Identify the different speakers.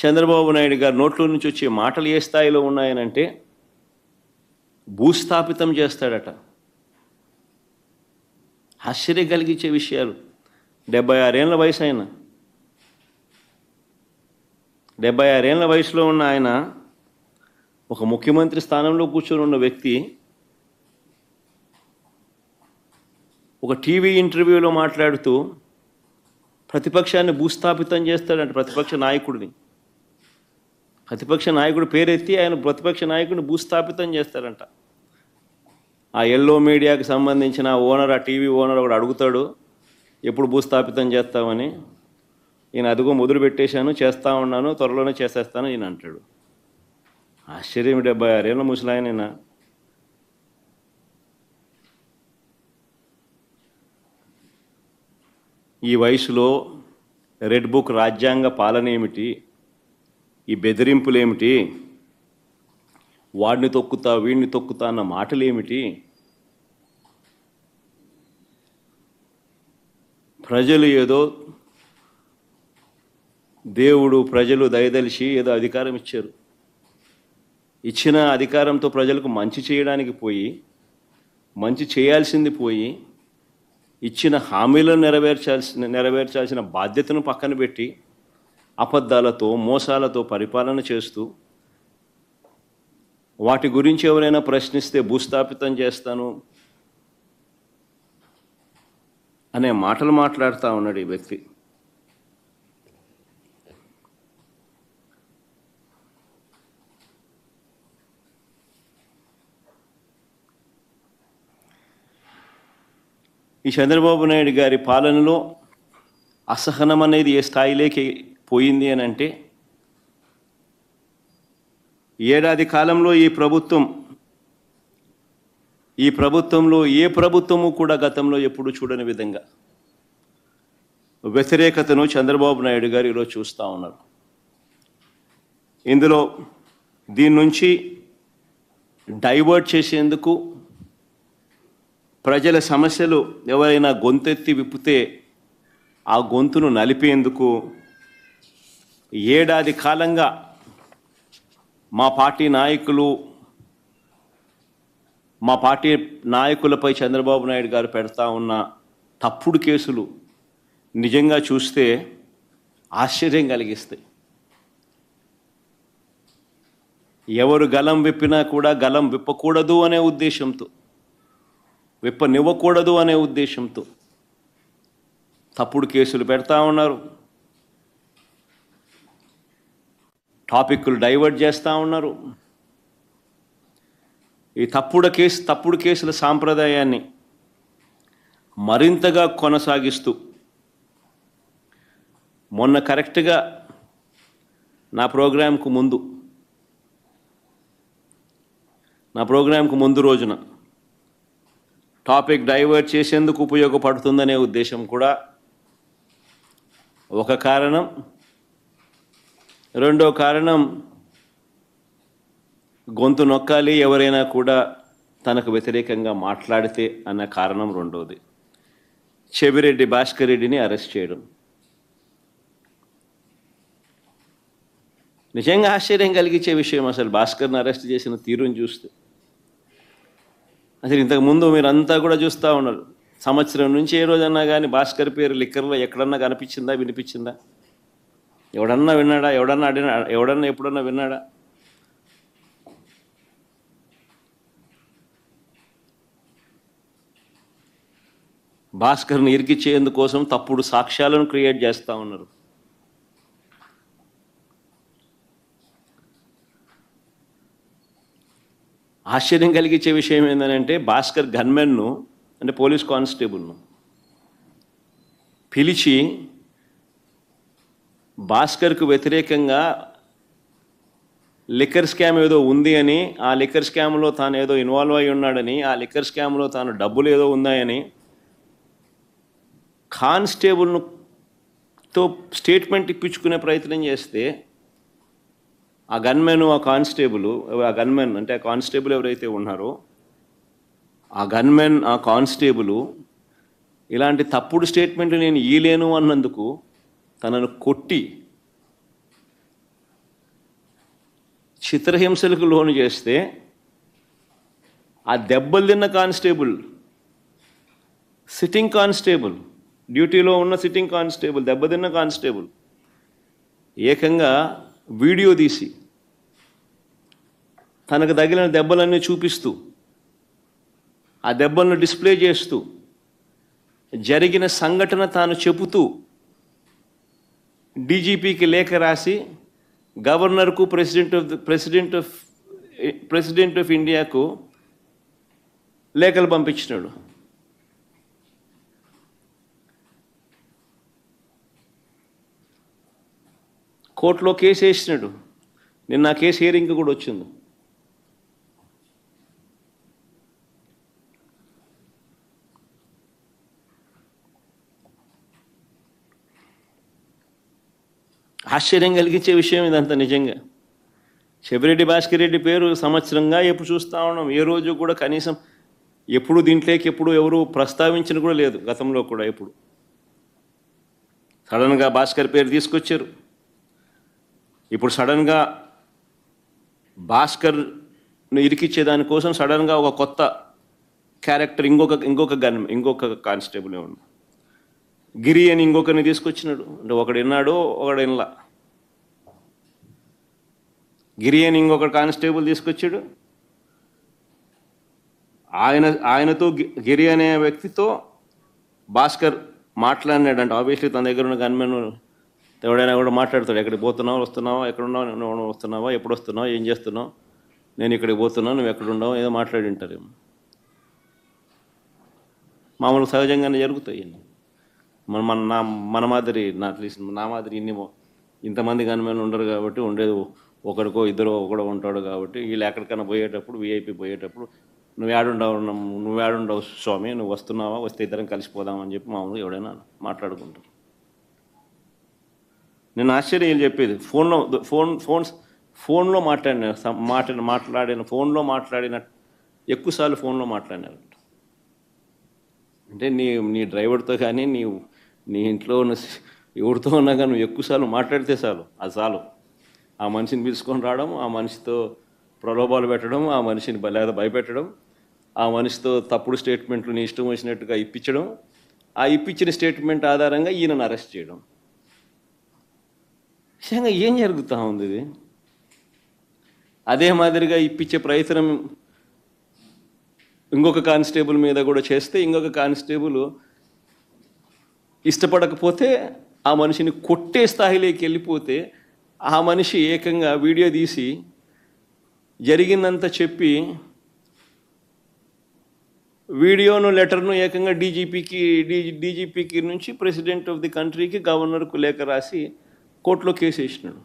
Speaker 1: చంద్రబాబు నాయుడు గారి నోట్లో నుంచి వచ్చే మాటలు ఏ స్థాయిలో ఉన్నాయనంటే భూస్థాపితం చేస్తాడట. ఆశ్చర్యం కలిగించే విషయాలు. 76 ఏళ్ల వయసు ఆయన, 76 ఏళ్ల వయసులో ఉన్న ఆయన ఒక ముఖ్యమంత్రి స్థానంలో కూర్చొని ఉన్న వ్యక్తి ఒక టీవీ ఇంటర్వ్యూలో మాట్లాడుతూ ప్రతిపక్షాన్ని భూస్థాపితం చేస్తాడంట. ప్రతిపక్ష నాయకుడు పేరెత్తి ఆయన ప్రతిపక్ష నాయకుడిని భూస్థాపితం చేస్తాడంట. ఆ ఎల్లో మీడియాకి సంబంధించిన ఓనర్, ఆ టీవీ ఓనర్ ఒకడు అడుగుతాడు, ఎప్పుడు భూస్థాపితం చేస్తామని. ఈయన అదిగో మొదలు పెట్టేశాను, చేస్తూ ఉన్నాను, త్వరలోనే చేసేస్తాను ఈయన అంటాడు. ఆశ్చర్యం. 76 ఏళ్ళ ముసలాయన. ఈ వయసులో రెడ్ బుక్ రాజ్యాంగ పాలన ఏమిటి, ఈ బెదిరింపులేమిటి, వాడిని తొక్కుతా వీడిని తొక్కుతా అన్న మాటలు ఏమిటి? ప్రజలు ఏదో దేవుడు ప్రజలు దయదలిచి ఏదో అధికారం ఇచ్చారు. ఇచ్చిన అధికారంతో ప్రజలకు మంచి చేయడానికి పోయి, మంచి చేయాల్సింది పోయి, ఇచ్చిన హామీలను నెరవేర్చాల్సిన బాధ్యతను పక్కన పెట్టి అబద్ధాలతో మోసాలతో పరిపాలన చేస్తూ వాటి గురించి ఎవరైనా ప్రశ్నిస్తే భూస్థాపితం చేస్తాను అనే మాటలు మాట్లాడుతూ ఉన్నాడు ఈ వ్యక్తి. ఈ చంద్రబాబు నాయుడు గారి పాలనలో అసహనం అనేది ఏ స్థాయిలోకి పోయింది అని అంటే, ఏడాది కాలంలో ఈ ప్రభుత్వంలో ఏ ప్రభుత్వము కూడా గతంలో ఎప్పుడు చూడని విధంగా వ్యతిరేకతను చంద్రబాబు నాయుడు గారు ఈరోజు చూస్తూ ఉన్నారు. ఇందులో దీని నుంచి డైవర్ట్ చేసేందుకు, ప్రజల సమస్యలు ఎవరైనా గొంతెత్తి విప్పితే ఆ గొంతును నలిపేందుకు ఏడాది కాలంగా మా పార్టీ నాయకులపై చంద్రబాబు నాయుడు గారు పెడతా ఉన్న తప్పుడు కేసులు నిజంగా చూస్తే ఆశ్చర్యం కలిగిస్తాయి. ఎవరు గలం విప్పినా కూడా గలం విప్పకూడదు అనే ఉద్దేశంతో, విప్పనివ్వకూడదు అనే ఉద్దేశంతో తప్పుడు కేసులు పెడతా ఉన్నారు, టాపిక్లు డైవర్ట్ చేస్తూ ఉన్నారు. ఈ తప్పుడు కేసుల సాంప్రదాయాన్ని మరింతగా కొనసాగిస్తూ మొన్న కరెక్ట్గా నా ప్రోగ్రాంకు ముందు రోజున టాపిక్ డైవర్ట్ చేసేందుకు ఉపయోగపడుతుందనే ఉద్దేశం కూడా ఒక కారణం. రెండో కారణం, గొంతు నొక్కాలి ఎవరైనా కూడా తనకు వ్యతిరేకంగా మాట్లాడితే అన్న కారణం రెండోది. చెవిరెడ్డి భాస్కర్ రెడ్డిని అరెస్ట్ చేయడం నిజంగా ఆశ్చర్యం కలిగించే విషయం. అసలు భాస్కర్ని అరెస్ట్ చేసిన తీరుని చూస్తే అసలు ఇంతకుముందు మీరంతా కూడా చూస్తూ ఉన్నారు. సంవత్సరం నుంచి ఏ రోజన్నా కానీ భాస్కర్ పేరు లిక్కర్లో ఎక్కడన్నా కనిపించిందా, వినిపించిందా? ఎవడన్నా విన్నాడా? ఎవడన్నా ఎప్పుడన్నా విన్నాడా? భాస్కర్ని ఇరికిచ్చేందుకోసం తప్పుడు సాక్ష్యాలను క్రియేట్ చేస్తూ ఉన్నారు. ఆశ్చర్యం కలిగించే విషయం ఏంటంటే, భాస్కర్ గన్మెన్ను అంటే పోలీస్ కానిస్టేబుల్ను పిలిచి భాస్కర్కు వ్యతిరేకంగా లిక్కర్ స్కామ్ ఏదో ఉంది అని, ఆ లిక్కర్ స్కామ్లో తాను ఏదో ఇన్వాల్వ్ అయి ఉన్నాడని, ఆ లిక్కర్ స్కామ్లో తాను డబ్బులు ఏదో ఉన్నాయని కానిస్టేబుల్తో స్టేట్మెంట్ ఇప్పించుకునే ప్రయత్నం చేస్తే ఆ గన్మెన్, ఆ గన్మెన్ అంటే ఆ కానిస్టేబుల్ ఎవరైతే ఉన్నారో ఆ గన్మెన్, ఆ కానిస్టేబుల్ ఇలాంటి తప్పుడు స్టేట్మెంట్లు నేను ఇయ్యలేను అన్నందుకు తనను కొట్టి చిత్రహింసలకు లోను చేస్తే ఆ దెబ్బలు తిన్న కానిస్టేబుల్, సిట్టింగ్ కానిస్టేబుల్, డ్యూటీలో ఉన్న సిట్టింగ్ కానిస్టేబుల్, దెబ్బతిన్న కానిస్టేబుల్ ఏకంగా వీడియో తీసి తనకు తగిలిన దెబ్బలన్నీ చూపిస్తూ, ఆ దెబ్బలను డిస్ప్లే చేస్తూ, జరిగిన సంఘటన తాను చెబుతూ డీజీపీకి లేఖ రాసి గవర్నర్కు, ప్రెసిడెంట్ ఆఫ్ ఇండియాకు లేఖలు పంపించినాడు. కోర్టులో కేసు వేసినాడు. నిన్న ఆ కేసు హియరింగ్ కూడా వచ్చింది. ఆశ్చర్యం కలిగించే విషయం ఇదంతా. నిజంగా చెవిరెడ్డి భాస్కర్ రెడ్డి పేరు సంవత్సరంగా ఎప్పుడు చూస్తూ ఉన్నాం. ఏ రోజు కూడా కనీసం ఎప్పుడు దీంట్లోకి ఎప్పుడు ఎవరు ప్రస్తావించిన కూడా లేదు. గతంలో కూడా ఎప్పుడు సడన్గా భాస్కర్ పేరు తీసుకొచ్చారు. ఇప్పుడు సడన్గా భాస్కర్ను ఇరికిచ్చే దానికోసం సడన్గా ఒక కొత్త క్యారెక్టర్, ఇంకొక కానిస్టేబుల్ ఏమన్నా గిరి అని ఇంకొకరిని తీసుకొచ్చినాడు. అంటే ఒకడు విన్నాడు, ఒకడు వినలా. గిరి అని ఇంకొక కానిస్టేబుల్ తీసుకొచ్చాడు. ఆయనతో గిరి అనే వ్యక్తితో భాస్కర్ మాట్లాడినాడంట. ఆబ్వియస్లీ తన దగ్గర ఉన్న గన్మెన్ ఎవడైనా కూడా మాట్లాడతాడు. ఎక్కడికి పోతున్నావు, వస్తున్నావా, ఎక్కడున్నావు, నువ్వు వస్తున్నావా, ఎప్పుడు వస్తున్నావు, ఏం చేస్తున్నావు, నేను ఇక్కడికి పోతున్నావు, నువ్వు ఎక్కడున్నావు, ఏదో మాట్లాడి ఉంటారేమో. మామూలు సహజంగానే జరుగుతాయి. మన మాదిరి నా మాదిరి ఇంతమంది గన్మెన్ ఉండరు కాబట్టి, ఉండేది ఒకరికో ఇద్దరు ఒకడో ఉంటాడు కాబట్టి, వీళ్ళు ఎక్కడికైనా పోయేటప్పుడు, వీఐపీ పోయేటప్పుడు నువ్వేడుండవు స్వామి, నువ్వు వస్తున్నావా, వస్తే ఇద్దరం కలిసిపోదామని చెప్పి మామూలుగా ఎవడైనా మాట్లాడుకుంటారు. నేను ఆశ్చర్యం చెప్పేది ఫోన్లో మాట్లాడిన ఎక్కువసార్లు ఫోన్లో మాట్లాడినారంట. అంటే నీ డ్రైవర్తో కానీ నీ ఇంట్లో ఉన్న ఎవరితో ఉన్నా కానీ నువ్వు ఎక్కువసార్లు మాట్లాడితే చాలు. ఆ మనిషిని పిలుచుకొని రావడం, ఆ మనిషితో ప్రలోభాలు పెట్టడం, ఆ మనిషిని లేదా భయపెట్టడం, ఆ మనిషితో తప్పుడు స్టేట్మెంట్లు నీ ఇష్టం వచ్చినట్టుగా ఇప్పించడం, ఆ ఇప్పించిన స్టేట్మెంట్ ఆధారంగా ఈయనను అరెస్ట్ చేయడం. నిజంగా ఏం జరుగుతూ ఉంది ఇది? అదే మాదిరిగా ఇప్పించే ప్రయత్నం ఇంకొక కానిస్టేబుల్ మీద కూడా చేస్తే, ఇంకొక కానిస్టేబుల్ ఇష్టపడకపోతే ఆ మనిషిని కొట్టే స్థాయిలోకి వెళ్ళిపోతే, ఆ మనిషి ఏకంగా వీడియో తీసి జరిగిందంతా చెప్పి వీడియోను, లెటర్ను ఏకంగా డీజీపీకి నుంచి ప్రెసిడెంట్ ఆఫ్ ది కంట్రీకి, గవర్నర్కు లేఖ రాసి కోర్టులో కేసు వేసినాడు.